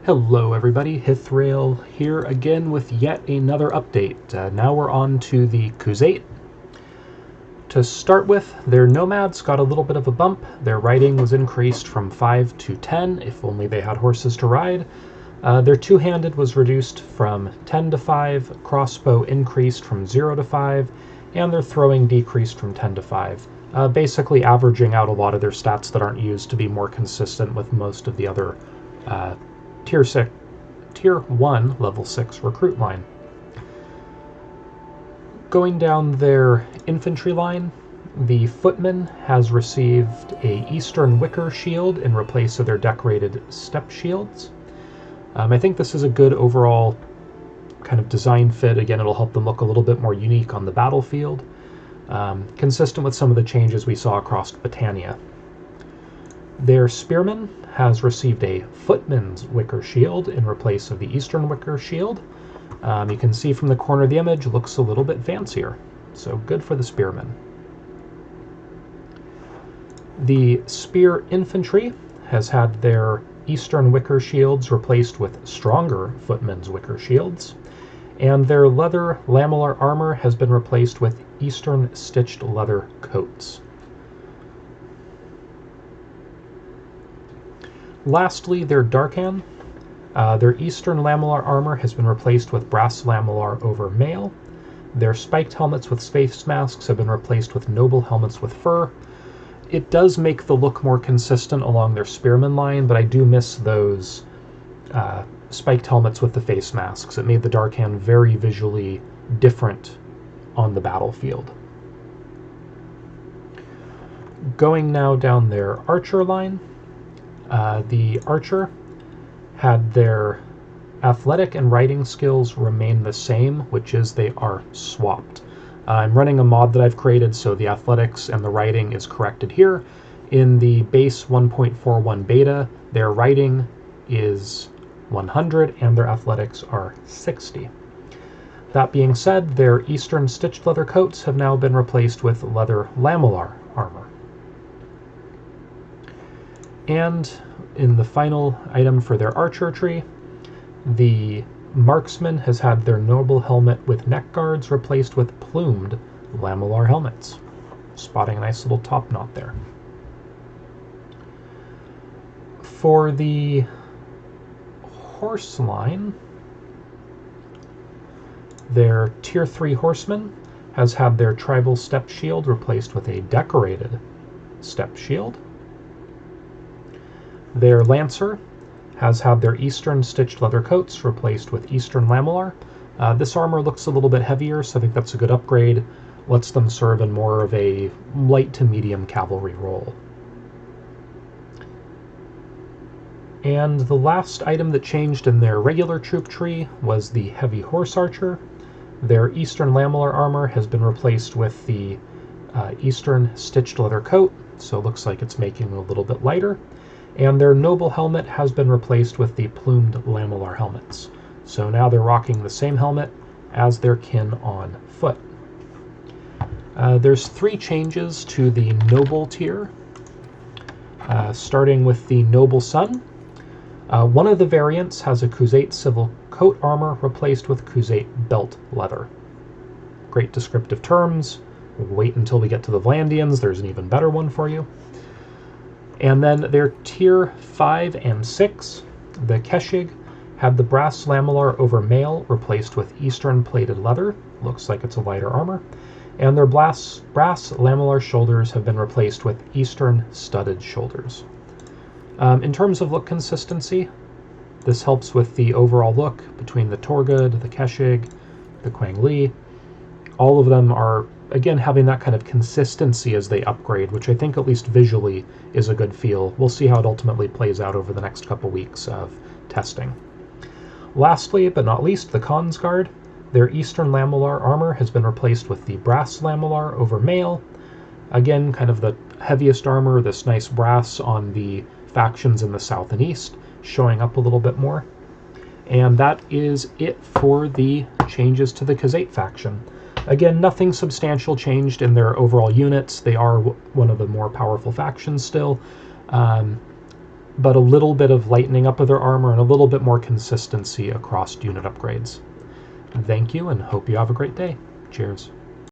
Hello everybody, Hithrail here again with yet another update. Now we're on to the Khuzait. To start with, their Nomads got a little bit of a bump. Their riding was increased from 5 to 10, if only they had horses to ride. Their two-handed was reduced from 10 to 5, crossbow increased from 0 to 5, and their throwing decreased from 10 to 5. Basically averaging out a lot of their stats that aren't used to be more consistent with most of the other Tier 1 level 6 recruit line. Going down their infantry line, the footman has received a Eastern Wicker shield in replace of their decorated step shields. I think this is a good overall kind of design fit. Again, it'll help them look a little bit more unique on the battlefield, consistent with some of the changes we saw across Britannia. Their spearman has received a footman's wicker shield in replace of the Eastern Wicker shield. You can see from the corner of the image, looks a little bit fancier, so good for the spearman. The spear infantry has had their Eastern Wicker shields replaced with stronger footman's wicker shields, and their leather lamellar armor has been replaced with Eastern stitched leather coats. Lastly, their Darkan. Their Eastern lamellar armor has been replaced with brass lamellar over mail. Their spiked helmets with face masks have been replaced with noble helmets with fur. It does make the look more consistent along their spearman line, but I do miss those spiked helmets with the face masks. It made the Darkan very visually different on the battlefield. Going now down their archer line. The archer had their athletic and riding skills remain the same, which is they are swapped. I'm running a mod that I've created, so the athletics and the riding is corrected here. In the base 1.41 beta, their riding is 100 and their athletics are 60. That being said, their Eastern stitched leather coats have now been replaced with leather lamellar armor. And in the final item for their archer tree, the Marksman has had their noble helmet with neck guards replaced with plumed lamellar helmets. Spotting a nice little top knot there. For the horse line, their Tier 3 horseman has had their tribal step shield replaced with a decorated step shield. Their Lancer has had their Eastern stitched leather coats replaced with Eastern lamellar. This armor looks a little bit heavier, so I think that's a good upgrade. Lets them serve in more of a light to medium cavalry role. And the last item that changed in their regular troop tree was the heavy horse archer. Their Eastern lamellar armor has been replaced with the Eastern stitched leather coat, so it looks like it's making it a little bit lighter. And their noble helmet has been replaced with the plumed lamellar helmets. So now they're rocking the same helmet as their kin on foot. There's 3 changes to the noble tier, starting with the noble son. One of the variants has a Khuzait civil coat armor replaced with Khuzait belt leather. Great descriptive terms. Wait until we get to the Vlandians, there's an even better one for you. And then their Tier 5 and 6, the Keshig, had the brass lamellar over mail replaced with Eastern plated leather. Looks like it's a lighter armor. And their brass lamellar shoulders have been replaced with Eastern studded shoulders. In terms of look consistency, this helps with the overall look between the Torgud, the Keshig, the Quang Li. All of them are, again, having that kind of consistency as they upgrade, which I think at least visually is a good feel. We'll see how it ultimately plays out over the next couple weeks of testing. Lastly, but not least, the Khan's Guard. Their Eastern lamellar armor has been replaced with the brass lamellar over mail. Again, kind of the heaviest armor, this nice brass on the factions in the south and east, showing up a little bit more. And that is it for the changes to the Khuzait faction. Again, nothing substantial changed in their overall units. They are one of the more powerful factions still. but a little bit of lightening up of their armor and a little bit more consistency across unit upgrades. Thank you, and hope you have a great day. Cheers.